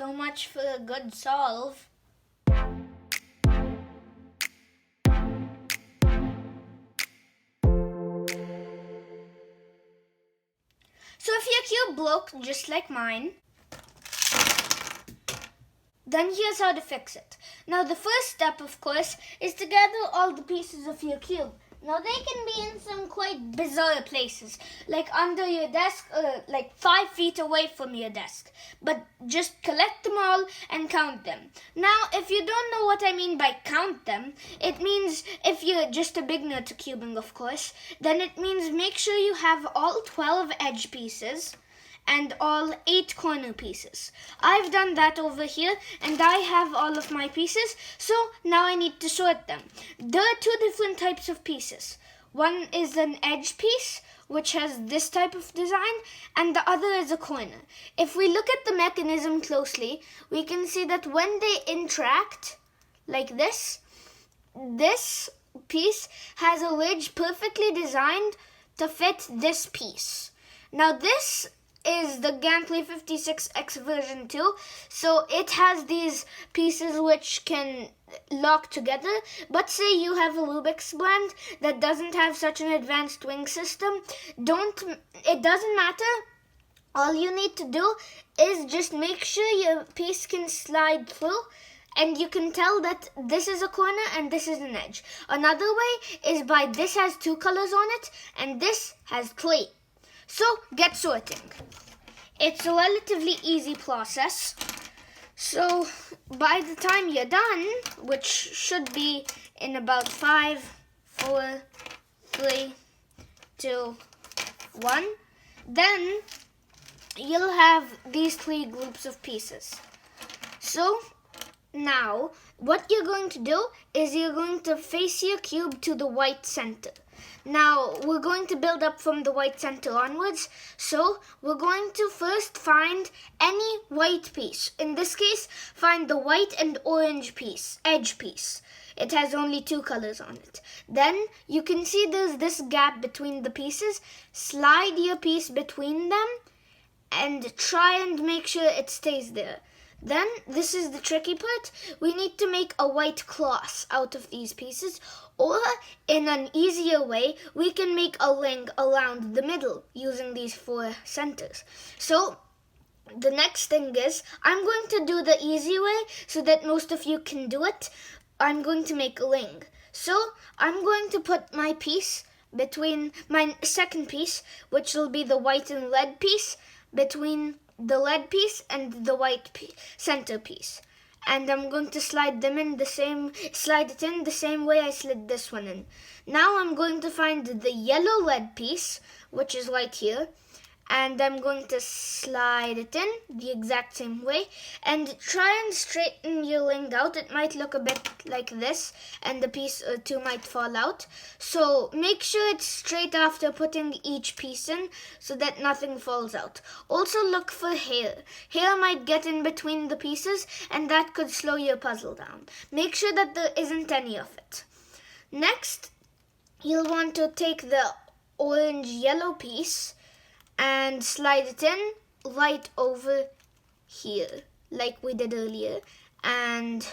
So much for a good solve. So if your cube broke just like mine, then here's how to fix it. Now the first step, of course, is to gather all the pieces of your cube. Now they can be in some quite bizarre places, like under your desk, like 5 feet away from your desk. But just collect them all and count them. Now, if you don't know what I mean by count them, it means, if you're just a beginner to cubing, of course, then it means make sure you have all 12 edge pieces and all 8 corner pieces. I've done that over here, and I have all of my pieces, so now I need to sort them. There are 2 different types of pieces. One is an edge piece, which has this type of design, and the other is a corner. If we look at the mechanism closely, we can see that when they interact, like this piece has a ridge perfectly designed to fit this piece. Now this is the Gantly 56X version 2, so it has these pieces which can lock together. But say you have a Rubik's blend that doesn't have such an advanced wing system, it doesn't matter. All you need to do is just make sure your piece can slide through, and you can tell that this is a corner and this is an edge. Another way is by this has 2 colors on it and this has 3. So, get sorting. It's a relatively easy process. So, by the time you're done, which should be in about 5, 4, 3, 2, 1, then you'll have these 3 groups of pieces. So, now, what you're going to do is you're going to face your cube to the white center. Now, we're going to build up from the white center onwards, so we're going to first find any white piece. In this case, find the white and orange piece, edge piece. It has only 2 colors on it. Then, you can see there's this gap between the pieces. Slide your piece between them and try and make sure it stays there. Then, this is the tricky part. We need to make a white cross out of these pieces, or in an easier way, we can make a ring around the middle using these 4 centers. So, the next thing is, I'm going to do the easy way so that most of you can do it. I'm going to make a ring. So, I'm going to put my piece between my second piece, which will be the white and red piece, between the lead piece and the white center piece, and I'm going to slide it in the same way I slid this one in. Now I'm going to find the yellow lead piece, which is right here, and I'm going to slide it in the exact same way, and try and straighten your ring out. It might look a bit like this, and the piece or 2 might fall out. So make sure it's straight after putting each piece in so that nothing falls out. Also look for hair. Hair might get in between the pieces, and that could slow your puzzle down. Make sure that there isn't any of it. Next, you'll want to take the orange-yellow piece and slide it in right over here, like we did earlier. And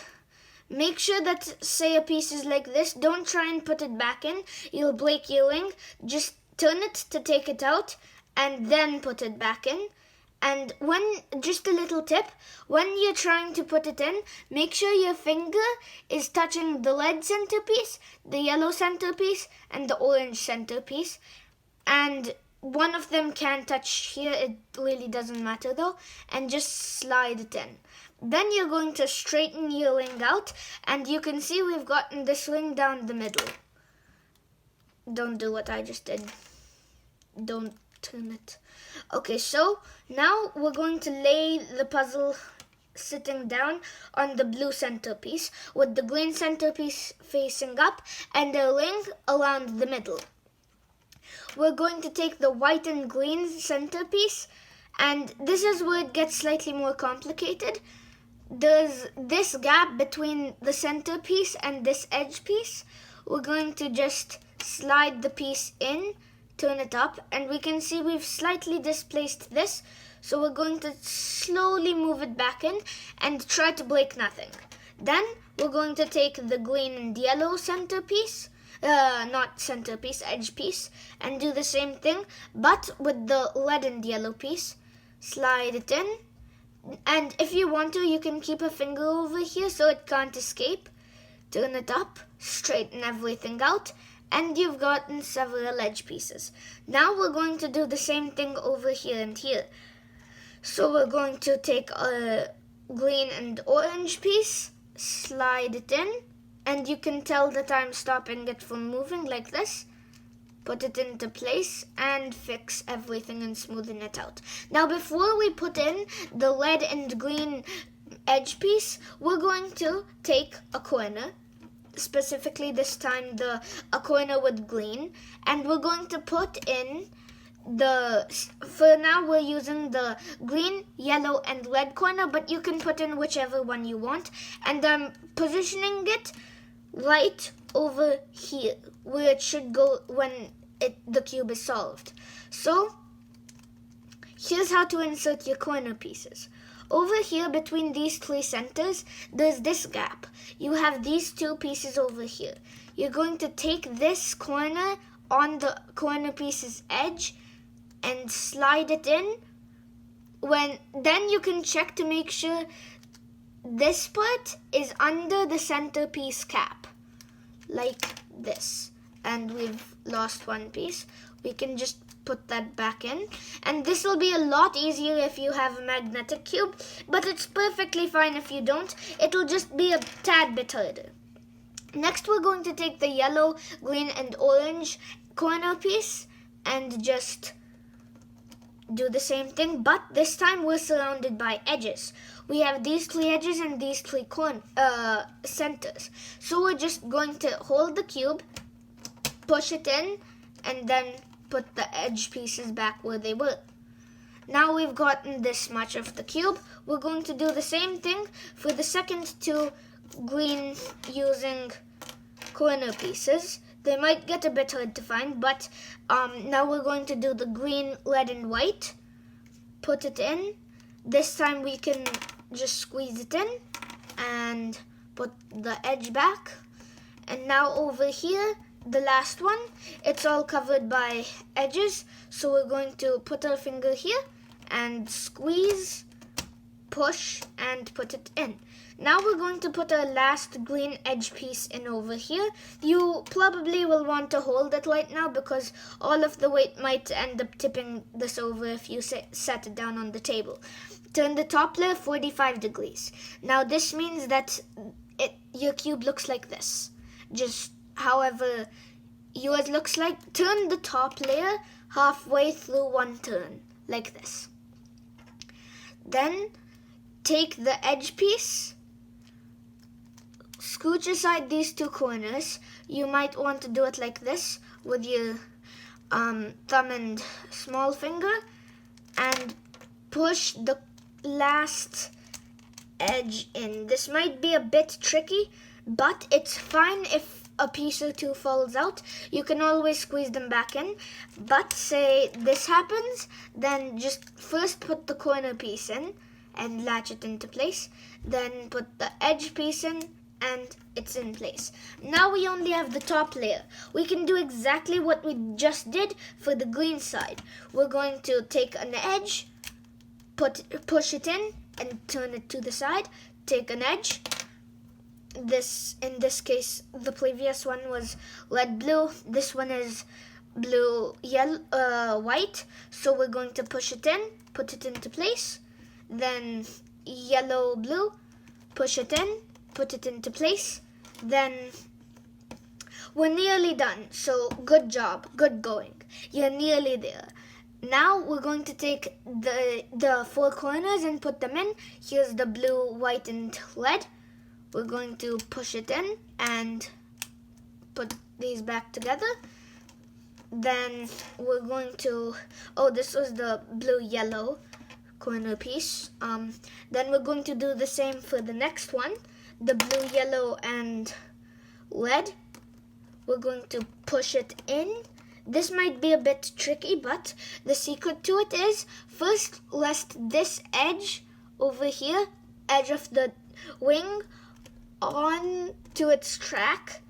make sure that, say a piece is like this, don't try and put it back in. You'll break your ring. Just turn it to take it out, and then put it back in. And just a little tip, when you're trying to put it in, make sure your finger is touching the red centerpiece, the yellow centerpiece, and the orange centerpiece. And one of them can touch here, it really doesn't matter though, and just slide it in. Then you're going to straighten your ring out, and you can see we've gotten this ring down the middle. Don't do what I just did. Don't turn it. Okay, so now we're going to lay the puzzle sitting down on the blue centerpiece with the green centerpiece facing up and a ring around the middle. We're going to take the white and green centerpiece, and this is where it gets slightly more complicated. There's this gap between the centerpiece and this edge piece. We're going to just slide the piece in, turn it up, and we can see we've slightly displaced this. So we're going to slowly move it back in and try to break nothing. Then we're going to take the green and yellow centerpiece, edge piece, and do the same thing, but with the red and yellow piece. Slide it in, and if you want to, you can keep a finger over here so it can't escape. Turn it up, straighten everything out, and you've gotten several edge pieces. Now we're going to do the same thing over here and here. So we're going to take a green and orange piece, slide it in, and you can tell that I'm stopping it from moving like this. Put it into place and fix everything and smoothen it out. Now before we put in the red and green edge piece, we're going to take a corner, specifically this time a corner with green, and we're going to put in for now we're using the green, yellow and red corner, but you can put in whichever one you want, and I'm positioning it right over here where it should go when the cube is solved. So here's how to insert your corner pieces. Over here between these three centers, there's this gap. You have these two pieces over here. You're going to take this corner on the corner piece's edge and slide it in. Then you can check to make sure this part is under the centerpiece cap, like this. And we've lost one piece. We can just put that back in, and this will be a lot easier if you have a magnetic cube, but it's perfectly fine if you don't. It'll just be a tad bit harder. Next we're going to take the yellow, green and orange corner piece and just do the same thing, but this time we're surrounded by edges. We have these three edges and these three centers. So we're just going to hold the cube, push it in, and then put the edge pieces back where they were. Now we've gotten this much of the cube. We're going to do the same thing for the second two green using corner pieces. They might get a bit hard to find, but now we're going to do the green, red and white. Put it in. This time we can just squeeze it in and put the edge back. And now over here, the last one, it's all covered by edges, so we're going to put our finger here and squeeze, push, and put it in. Now we're going to put our last green edge piece in over here. You probably will want to hold it right now because all of the weight might end up tipping this over if you set it down on the table. Turn the top layer 45 degrees. Now this means that your cube looks like this. Just however yours looks like. Turn the top layer halfway through one turn, like this. Then take the edge piece, scooch aside these two corners. You might want to do it like this with your thumb and small finger, and push the last edge in. This might be a bit tricky, but it's fine if a piece or two falls out. You can always squeeze them back in. But say this happens, then just first put the corner piece in and latch it into place. Then put the edge piece in and it's in place. Now we only have the top layer. We can do exactly what we just did for the green side. We're going to take an edge, push it in and turn it to the side. Take an edge. In this case, the previous one was red blue. This one is blue yellow white. So we're going to push it in, put it into place. Then yellow blue, push it in, put it into place. Then we're nearly done. So good job, good going. You're nearly there. Now we're going to take the four corners and put them in. Here's the blue, white and red. We're going to push it in and put these back together. Then we're going to, this was the blue-yellow corner piece. Then we're going to do the same for the next one, the blue, yellow, and red. We're going to push it in, This might be a bit tricky, but the secret to it is first rest this edge over here, edge of the wing, on to its track.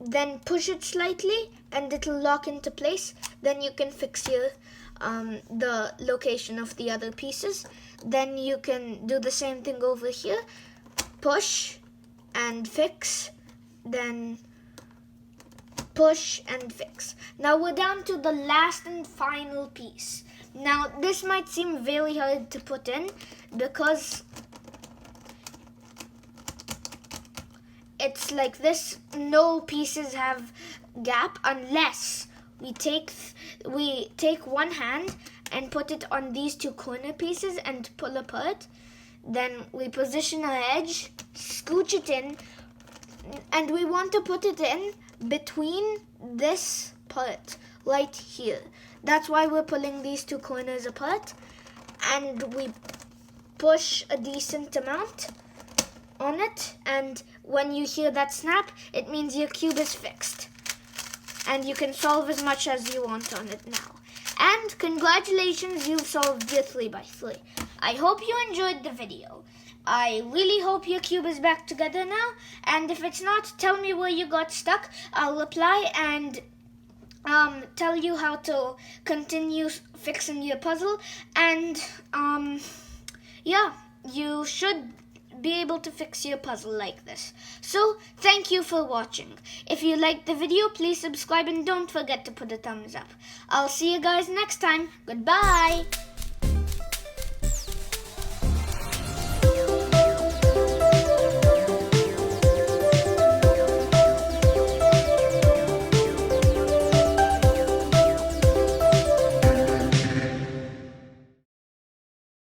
Then push it slightly and it'll lock into place. Then you can fix your the location of the other pieces. Then you can do the same thing over here. Push and fix, then push and fix. Now we're down to the last and final piece. Now this might seem very hard to put in because it's like this. No pieces have gap unless we take one hand and put it on these two corner pieces and pull apart. Then we position our edge, scooch it in, and we want to put it in between this part right here. That's why we're pulling these two corners apart, and we push a decent amount on it, and when you hear that snap, it means your cube is fixed. And you can solve as much as you want on it now. And congratulations, you've solved your 3x3. I hope you enjoyed the video. I really hope your cube is back together now. And if it's not, tell me where you got stuck. I'll reply and tell you how to continue fixing your puzzle. And yeah, you should be able to fix your puzzle like this. So, thank you for watching. If you liked the video, please subscribe and don't forget to put a thumbs up. I'll see you guys next time. Goodbye!